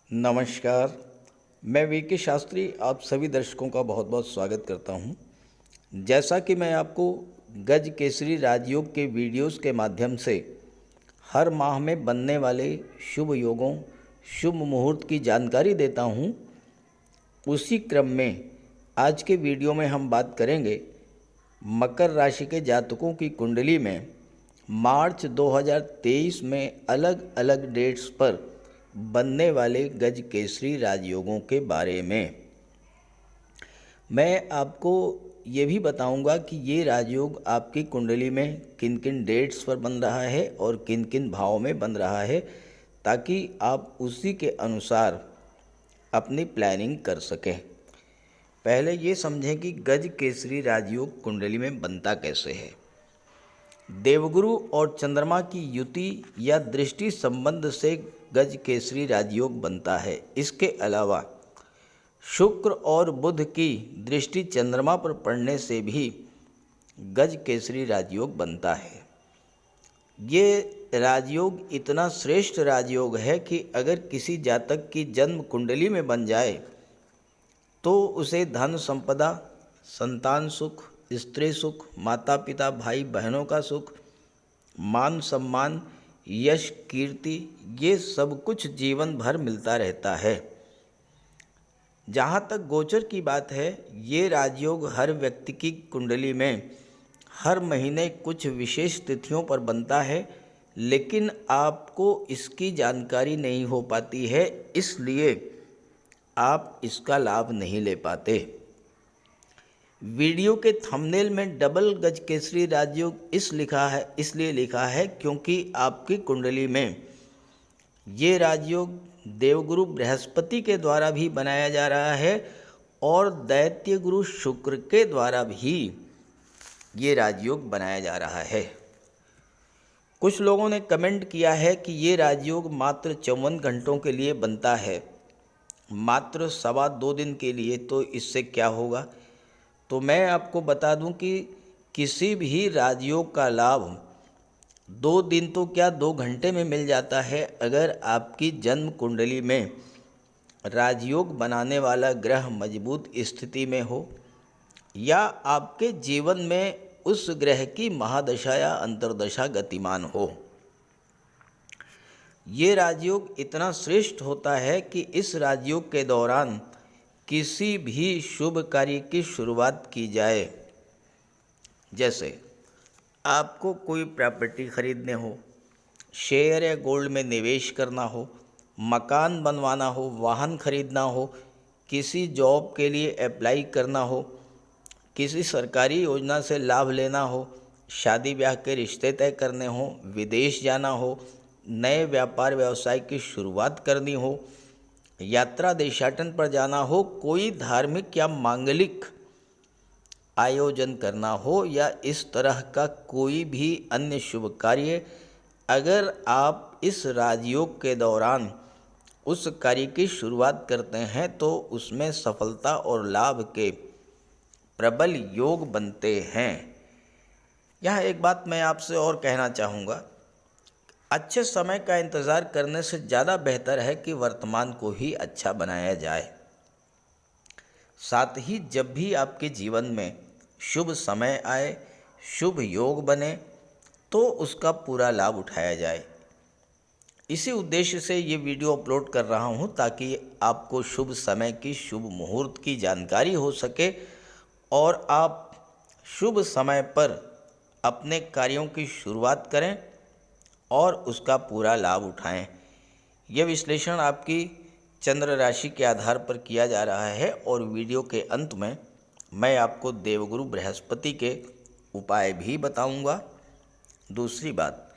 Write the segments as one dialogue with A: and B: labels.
A: नमस्कार। मैं वीके शास्त्री आप सभी दर्शकों का बहुत बहुत स्वागत करता हूं। जैसा कि मैं आपको गज केसरी राजयोग के वीडियोस के माध्यम से हर माह में बनने वाले शुभ योगों, शुभ मुहूर्त की जानकारी देता हूं, उसी क्रम में आज के वीडियो में हम बात करेंगे मकर राशि के जातकों की कुंडली में मार्च 2023 में अलग अलग डेट्स पर बनने वाले गज केसरी राजयोगों के बारे में। मैं आपको ये भी बताऊंगा कि ये राजयोग आपकी कुंडली में किन किन डेट्स पर बन रहा है और किन किन भाव में बन रहा है, ताकि आप उसी के अनुसार अपनी प्लानिंग कर सकें। पहले ये समझें कि गज केसरी राजयोग कुंडली में बनता कैसे है। देवगुरु और चंद्रमा की युति या दृष्टि संबंध से गज केसरी राजयोग बनता है। इसके अलावा शुक्र और बुध की दृष्टि चंद्रमा पर पड़ने से भी गज केसरी राजयोग बनता है। ये राजयोग इतना श्रेष्ठ राजयोग है कि अगर किसी जातक की जन्म कुंडली में बन जाए तो उसे धन संपदा, संतान सुख, स्त्री सुख, माता पिता भाई बहनों का सुख, मान सम्मान, यश कीर्ति, ये सब कुछ जीवन भर मिलता रहता है। जहाँ तक गोचर की बात है, ये राजयोग हर व्यक्ति की कुंडली में हर महीने कुछ विशेष तिथियों पर बनता है, लेकिन आपको इसकी जानकारी नहीं हो पाती है, इसलिए आप इसका लाभ नहीं ले पाते। वीडियो के थंबनेल में डबल गज केसरी राजयोग इसलिए लिखा है क्योंकि आपकी कुंडली में ये राजयोग देवगुरु बृहस्पति के द्वारा भी बनाया जा रहा है और दैत्य गुरु शुक्र के द्वारा भी ये राजयोग बनाया जा रहा है। कुछ लोगों ने कमेंट किया है कि ये राजयोग मात्र 54 घंटों के लिए बनता है, मात्र 2.25 दिन के लिए, तो इससे क्या होगा। तो मैं आपको बता दूं कि किसी भी राजयोग का लाभ 2 दिन तो क्या 2 घंटे में मिल जाता है, अगर आपकी जन्म कुंडली में राजयोग बनाने वाला ग्रह मजबूत स्थिति में हो या आपके जीवन में उस ग्रह की महादशा या अंतर्दशा गतिमान हो। ये राजयोग इतना श्रेष्ठ होता है कि इस राजयोग के दौरान किसी भी शुभ कार्य की शुरुआत की जाए, जैसे आपको कोई प्रॉपर्टी खरीदने हो, शेयर या गोल्ड में निवेश करना हो, मकान बनवाना हो, वाहन खरीदना हो, किसी जॉब के लिए अप्लाई करना हो, किसी सरकारी योजना से लाभ लेना हो, शादी ब्याह के रिश्ते तय करने हो, विदेश जाना हो, नए व्यापार व्यवसाय की शुरुआत करनी हो, यात्रा देशाटन पर जाना हो, कोई धार्मिक या मांगलिक आयोजन करना हो या इस तरह का कोई भी अन्य शुभ कार्य, अगर आप इस राजयोग के दौरान उस कार्य की शुरुआत करते हैं तो उसमें सफलता और लाभ के प्रबल योग बनते हैं। यहाँ एक बात मैं आपसे और कहना चाहूँगा, अच्छे समय का इंतज़ार करने से ज़्यादा बेहतर है कि वर्तमान को ही अच्छा बनाया जाए। साथ ही जब भी आपके जीवन में शुभ समय आए, शुभ योग बने, तो उसका पूरा लाभ उठाया जाए। इसी उद्देश्य से ये वीडियो अपलोड कर रहा हूँ ताकि आपको शुभ समय की, शुभ मुहूर्त की जानकारी हो सके और आप शुभ समय पर अपने कार्यों की शुरुआत करें और उसका पूरा लाभ उठाएं। यह विश्लेषण आपकी चंद्र राशि के आधार पर किया जा रहा है और वीडियो के अंत में मैं आपको देवगुरु बृहस्पति के उपाय भी बताऊंगा। दूसरी बात,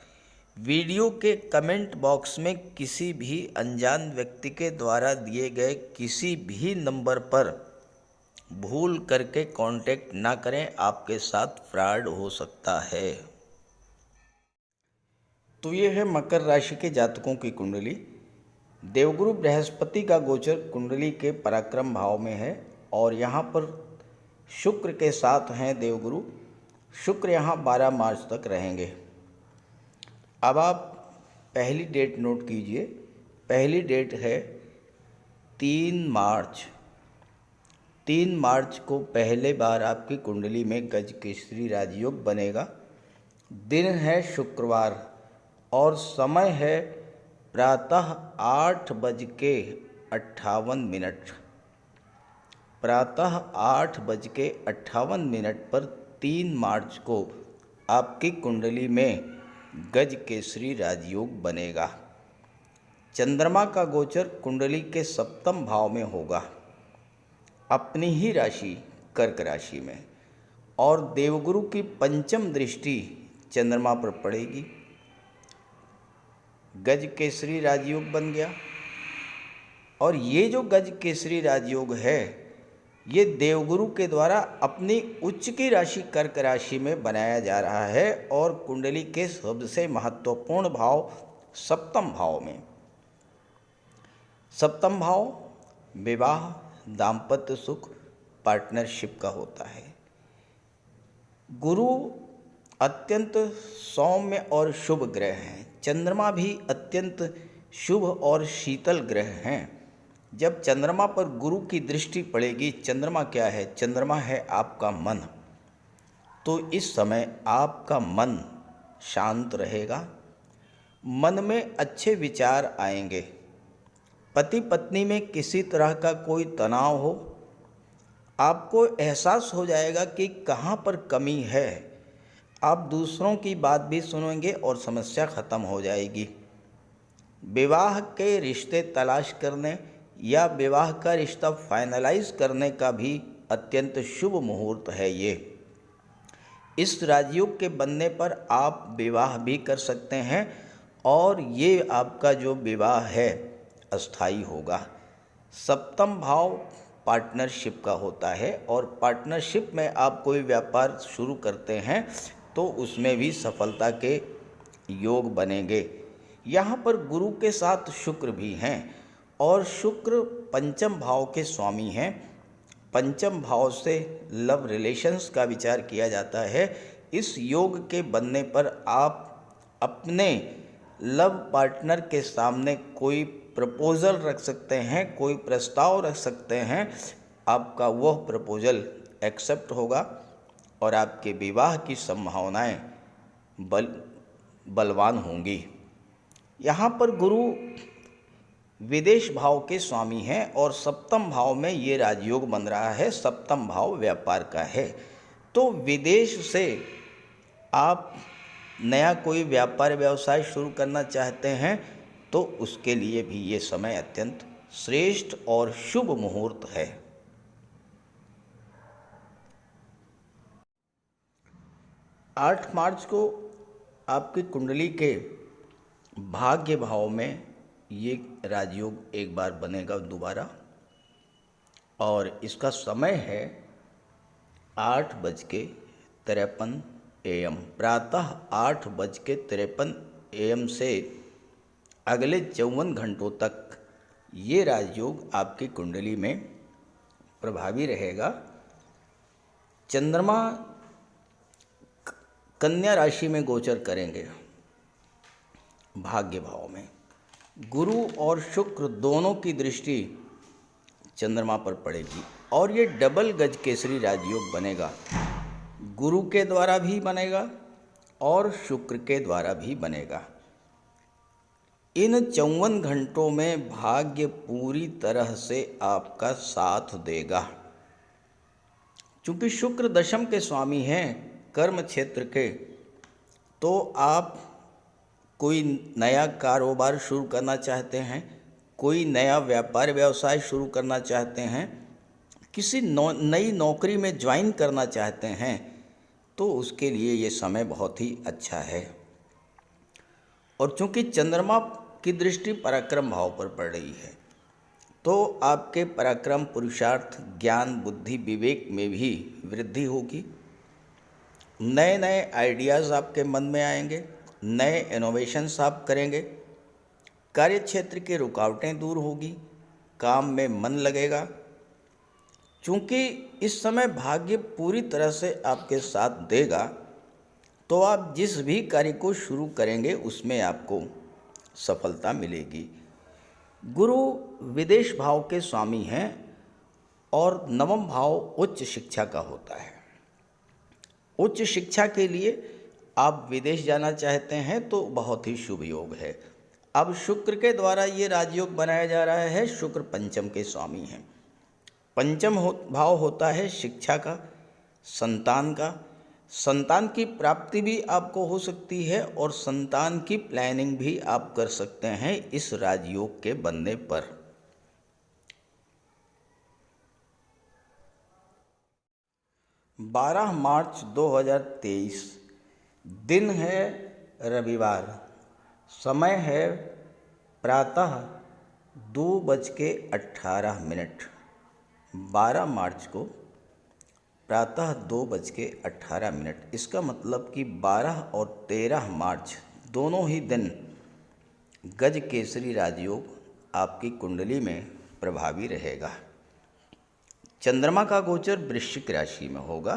A: वीडियो के कमेंट बॉक्स में किसी भी अनजान व्यक्ति के द्वारा दिए गए किसी भी नंबर पर भूल करके कांटेक्ट ना करें, आपके साथ फ्रॉड हो सकता है। तो ये है मकर राशि के जातकों की कुंडली। देवगुरु बृहस्पति का गोचर कुंडली के पराक्रम भाव में है और यहाँ पर शुक्र के साथ हैं देवगुरु। शुक्र यहाँ 12 मार्च तक रहेंगे। अब आप पहली डेट नोट कीजिए। पहली डेट है 3 मार्च 3 मार्च को पहले बार आपकी कुंडली में गज केसरी राजयोग बनेगा। दिन है शुक्रवार और समय है प्रातः 8:58। प्रातः 8:58 पर 3 मार्च को आपकी कुंडली में गज केसरी राजयोग बनेगा। चंद्रमा का गोचर कुंडली के 7वें भाव में होगा, अपनी ही राशि कर्क राशि में, और देवगुरु की 5वीं दृष्टि चंद्रमा पर पड़ेगी। गज केसरी राजयोग बन गया। और ये जो गज केसरी राजयोग है, ये देवगुरु के द्वारा अपनी उच्च की राशि कर्क राशि में बनाया जा रहा है और कुंडली के सबसे महत्वपूर्ण भाव 7वें भाव में। 7वां भाव विवाह, दाम्पत्य सुख, पार्टनरशिप का होता है। गुरु अत्यंत सौम्य और शुभ ग्रह हैं। चंद्रमा भी अत्यंत शुभ और शीतल ग्रह हैं। जब चंद्रमा पर गुरु की दृष्टि पड़ेगी, चंद्रमा क्या है? चंद्रमा है आपका मन। तो इस समय आपका मन शांत रहेगा, मन में अच्छे विचार आएंगे। पति पत्नी में किसी तरह का कोई तनाव हो, आपको एहसास हो जाएगा कि कहाँ पर कमी है। आप दूसरों की बात भी सुनेंगे और समस्या खत्म हो जाएगी। विवाह के रिश्ते तलाश करने या विवाह का रिश्ता फाइनलाइज करने का भी अत्यंत शुभ मुहूर्त है ये। इस राजयोग के बनने पर आप विवाह भी कर सकते हैं और ये आपका जो विवाह है अस्थाई होगा। 7वां भाव पार्टनरशिप का होता है और पार्टनरशिप में आप कोई व्यापार शुरू करते हैं तो उसमें भी सफलता के योग बनेंगे। यहाँ पर गुरु के साथ शुक्र भी हैं और शुक्र 5वें भाव के स्वामी हैं। 5वें भाव से लव रिलेशंस का विचार किया जाता है। इस योग के बनने पर आप अपने लव पार्टनर के सामने कोई प्रपोज़ल रख सकते हैं, कोई प्रस्ताव रख सकते हैं। आपका वह प्रपोज़ल एक्सेप्ट होगा और आपके विवाह की संभावनाएं बलवान होंगी। यहाँ पर गुरु विदेश भाव के स्वामी हैं और 7वें भाव में ये राजयोग बन रहा है। 7वां भाव व्यापार का है। तो विदेश से आप नया कोई व्यापार व्यवसाय शुरू करना चाहते हैं तो उसके लिए भी ये समय अत्यंत श्रेष्ठ और शुभ मुहूर्त है। 8 मार्च को आपकी कुंडली के भाग्य भाव में ये राजयोग एक बार बनेगा दोबारा और इसका समय है 8:53 AM। प्रातः 8:53 AM से अगले 54 घंटों तक ये राजयोग आपकी कुंडली में प्रभावी रहेगा। चंद्रमा कन्या राशि में गोचर करेंगे भाग्य भाव में। गुरु और शुक्र दोनों की दृष्टि चंद्रमा पर पड़ेगी और ये डबल गज केसरी राजयोग बनेगा। गुरु के द्वारा भी बनेगा और शुक्र के द्वारा भी बनेगा। इन 54 घंटों में भाग्य पूरी तरह से आपका साथ देगा। चूँकि शुक्र दशम के स्वामी हैं कर्म क्षेत्र के, तो आप कोई नया कारोबार शुरू करना चाहते हैं, कोई नया व्यापार व्यवसाय शुरू करना चाहते हैं, किसी नई नौकरी में ज्वाइन करना चाहते हैं, तो उसके लिए ये समय बहुत ही अच्छा है। और चूँकि चंद्रमा की दृष्टि पराक्रम भाव पर पड़ रही है, तो आपके पराक्रम, पुरुषार्थ, ज्ञान, बुद्धि, विवेक में भी वृद्धि होगी। नए नए आइडियाज़ आपके मन में आएंगे, नए इनोवेशंस आप करेंगे। कार्य क्षेत्र की रुकावटें दूर होगी, काम में मन लगेगा। चूँकि इस समय भाग्य पूरी तरह से आपके साथ देगा, तो आप जिस भी कार्य को शुरू करेंगे उसमें आपको सफलता मिलेगी। गुरु विदेश भाव के स्वामी हैं और नवम भाव उच्च शिक्षा का होता है। उच्च शिक्षा के लिए आप विदेश जाना चाहते हैं तो बहुत ही शुभ योग है। अब शुक्र के द्वारा ये राजयोग बनाया जा रहा है। शुक्र पंचम के स्वामी हैं। पंचम भाव होता है शिक्षा का, संतान का। संतान की प्राप्ति भी आपको हो सकती है और संतान की प्लानिंग भी आप कर सकते हैं इस राजयोग के बनने पर। बारह मार्च 2023 दिन है रविवार, समय है प्रातः 2:18। 12 मार्च को प्रातः 2:18। इसका मतलब कि 12 और 13 मार्च दोनों ही दिन गज केसरी राजयोग आपकी कुंडली में प्रभावी रहेगा। चंद्रमा का गोचर वृश्चिक राशि में होगा,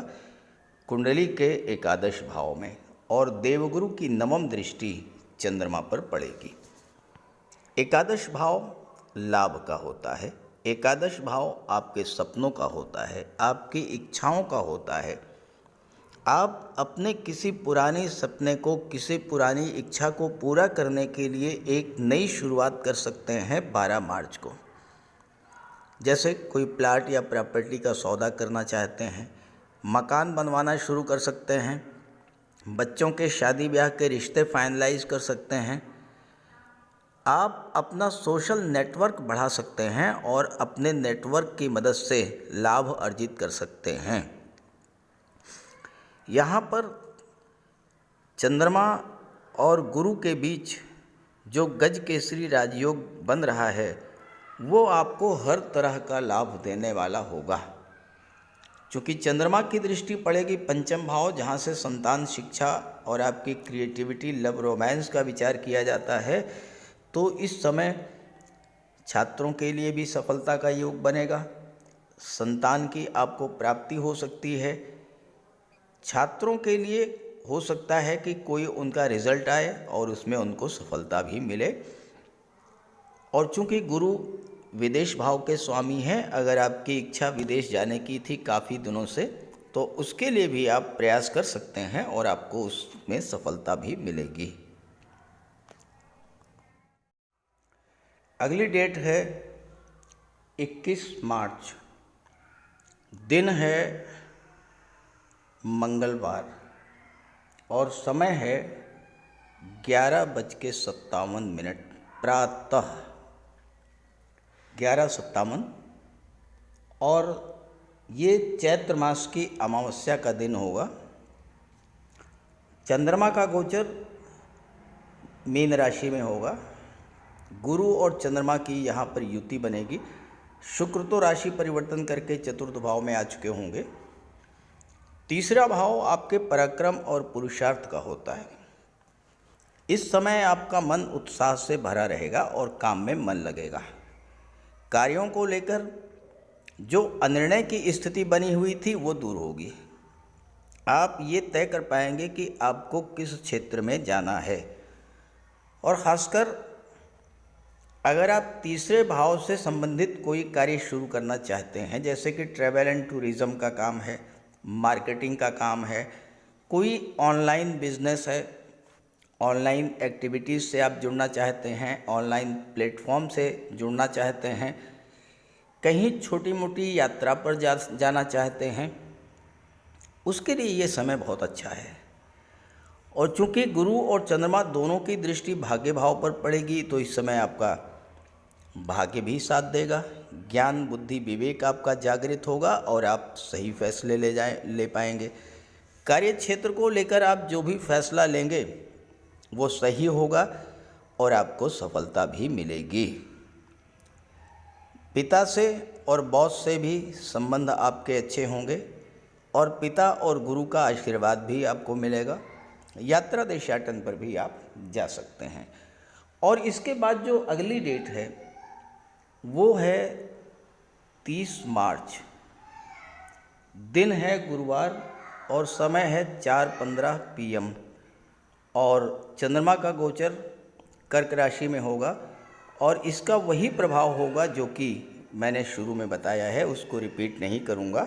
A: कुंडली के एकादश भाव में, और देवगुरु की नवम दृष्टि चंद्रमा पर पड़ेगी। एकादश भाव लाभ का होता है। एकादश भाव आपके सपनों का होता है, आपकी इच्छाओं का होता है। आप अपने किसी पुराने सपने को, किसी पुरानी इच्छा को पूरा करने के लिए एक नई शुरुआत कर सकते हैं 12 मार्च को। जैसे कोई प्लाट या प्रॉपर्टी का सौदा करना चाहते हैं, मकान बनवाना शुरू कर सकते हैं, बच्चों के शादी ब्याह के रिश्ते फाइनलाइज कर सकते हैं। आप अपना सोशल नेटवर्क बढ़ा सकते हैं और अपने नेटवर्क की मदद से लाभ अर्जित कर सकते हैं। यहाँ पर चंद्रमा और गुरु के बीच जो गज केसरी राजयोग बन रहा है वो आपको हर तरह का लाभ देने वाला होगा। चूँकि चंद्रमा की दृष्टि पड़ेगी पंचम भाव, जहाँ से संतान, शिक्षा और आपकी क्रिएटिविटी, लव, रोमांस का विचार किया जाता है, तो इस समय छात्रों के लिए भी सफलता का योग बनेगा। संतान की आपको प्राप्ति हो सकती है। छात्रों के लिए हो सकता है कि कोई उनका रिजल्ट आए और उसमें उनको सफलता भी मिले। और चूंकि गुरु विदेश भाव के स्वामी हैं, अगर आपकी इच्छा विदेश जाने की थी काफ़ी दिनों से, तो उसके लिए भी आप प्रयास कर सकते हैं और आपको उसमें सफलता भी मिलेगी। अगली डेट है 21 मार्च, दिन है मंगलवार और समय है 11:57, प्रातः 11:57। और ये चैत्र मास की अमावस्या का दिन होगा। चंद्रमा का गोचर मीन राशि में होगा। गुरु और चंद्रमा की यहाँ पर युति बनेगी। शुक्र तो राशि परिवर्तन करके चतुर्थ भाव में आ चुके होंगे। तीसरा भाव आपके पराक्रम और पुरुषार्थ का होता है। इस समय आपका मन उत्साह से भरा रहेगा और काम में मन लगेगा। कार्यों को लेकर जो अनिर्णय की स्थिति बनी हुई थी वो दूर होगी। आप ये तय कर पाएंगे कि आपको किस क्षेत्र में जाना है। और ख़ासकर अगर आप तीसरे भाव से संबंधित कोई कार्य शुरू करना चाहते हैं, जैसे कि ट्रैवल एंड टूरिज़्म का काम है, मार्केटिंग का काम है, कोई ऑनलाइन बिजनेस है, ऑनलाइन एक्टिविटीज़ से आप जुड़ना चाहते हैं, ऑनलाइन प्लेटफॉर्म से जुड़ना चाहते हैं, कहीं छोटी मोटी यात्रा पर जाना चाहते हैं, उसके लिए ये समय बहुत अच्छा है। और चूंकि गुरु और चंद्रमा दोनों की दृष्टि भाग्य भाव पर पड़ेगी, तो इस समय आपका भाग्य भी साथ देगा। ज्ञान, बुद्धि, विवेक आपका जागृत होगा और आप सही फैसले ले पाएंगे। कार्य क्षेत्र को लेकर आप जो भी फैसला लेंगे वो सही होगा और आपको सफलता भी मिलेगी। पिता से और बॉस से भी संबंध आपके अच्छे होंगे और पिता और गुरु का आशीर्वाद भी आपको मिलेगा। यात्रा देशाटन पर भी आप जा सकते हैं। और इसके बाद जो अगली डेट है वो है 30 मार्च, दिन है गुरुवार और समय है 4:15 PM और चंद्रमा का गोचर कर्क राशि में होगा और इसका वही प्रभाव होगा जो कि मैंने शुरू में बताया है, उसको रिपीट नहीं करूँगा।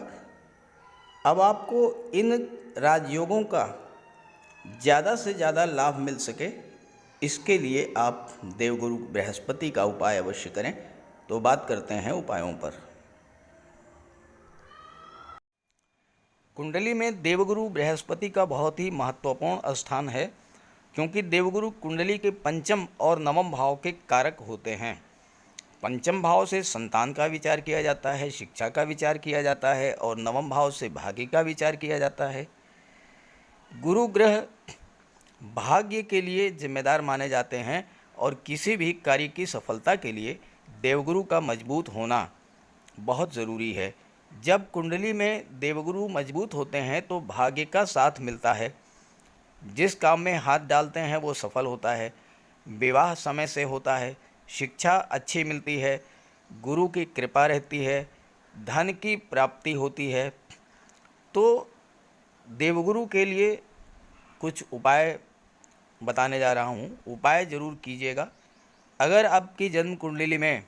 A: अब आपको इन राजयोगों का ज़्यादा से ज़्यादा लाभ मिल सके, इसके लिए आप देवगुरु बृहस्पति का उपाय अवश्य करें। तो बात करते हैं उपायों पर। कुंडली में देवगुरु बृहस्पति का बहुत ही महत्वपूर्ण स्थान है, क्योंकि देवगुरु कुंडली के पंचम और नवम भाव के कारक होते हैं। पंचम भाव से संतान का विचार किया जाता है, शिक्षा का विचार किया जाता है, और नवम भाव से भाग्य का विचार किया जाता है। गुरु ग्रह भाग्य के लिए जिम्मेदार माने जाते हैं, और किसी भी कार्य की सफलता के लिए देवगुरु का मजबूत होना बहुत ज़रूरी है। जब कुंडली में देवगुरु मजबूत होते हैं तो भाग्य का साथ मिलता है, जिस काम में हाथ डालते हैं वो सफल होता है, विवाह समय से होता है, शिक्षा अच्छी मिलती है, गुरु की कृपा रहती है, धन की प्राप्ति होती है। तो देवगुरु के लिए कुछ उपाय बताने जा रहा हूँ, उपाय ज़रूर कीजिएगा। अगर आपकी जन्म कुंडली में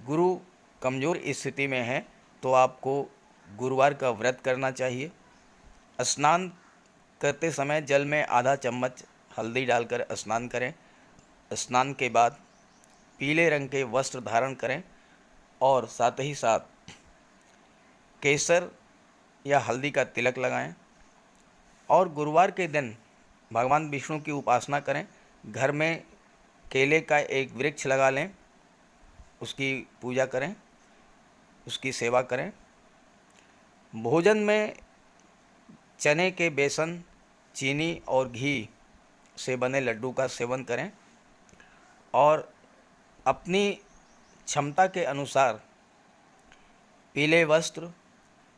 A: गुरु कमज़ोर स्थिति में है तो आपको गुरुवार का व्रत करना चाहिए। स्नान करते समय जल में आधा चम्मच हल्दी डालकर स्नान करें। स्नान के बाद पीले रंग के वस्त्र धारण करें, और साथ ही साथ केसर या हल्दी का तिलक लगाएं। और गुरुवार के दिन भगवान विष्णु की उपासना करें। घर में केले का एक वृक्ष लगा लें, उसकी पूजा करें, उसकी सेवा करें। भोजन में चने के बेसन, चीनी और घी से बने लड्डू का सेवन करें, और अपनी क्षमता के अनुसार पीले वस्त्र,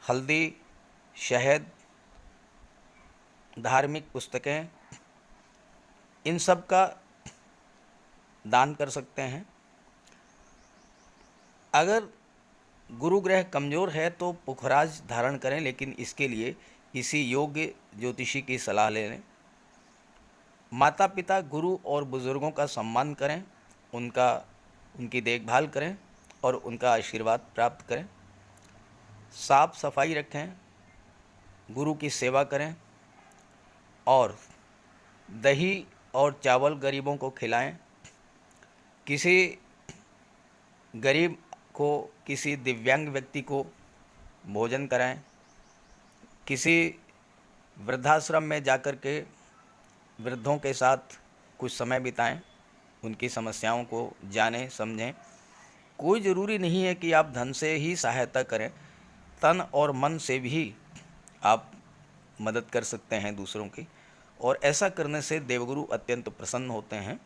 A: हल्दी, शहद, धार्मिक पुस्तकें, इन सब का दान कर सकते हैं। अगर गुरु ग्रह कमज़ोर है तो पुखराज धारण करें, लेकिन इसके लिए किसी योग्य ज्योतिषी की सलाह ले लें। माता पिता, गुरु और बुज़ुर्गों का सम्मान करें, उनकी देखभाल करें और उनका आशीर्वाद प्राप्त करें। साफ सफाई रखें, गुरु की सेवा करें, और दही और चावल गरीबों को खिलाएं। किसी गरीब को, किसी दिव्यांग व्यक्ति को भोजन कराएं। किसी वृद्धाश्रम में जाकर के वृद्धों के साथ कुछ समय बिताएं, उनकी समस्याओं को जानें, समझें। कोई ज़रूरी नहीं है कि आप धन से ही सहायता करें, तन और मन से भी आप मदद कर सकते हैं दूसरों की, और ऐसा करने से देवगुरु अत्यंत प्रसन्न होते हैं।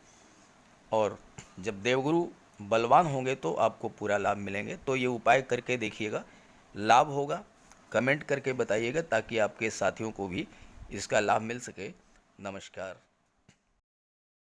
A: और जब देवगुरु बलवान होंगे तो आपको पूरा लाभ मिलेंगे। तो ये उपाय करके देखिएगा, लाभ होगा। कमेंट करके बताइएगा ताकि आपके साथियों को भी इसका लाभ मिल सके। नमस्कार।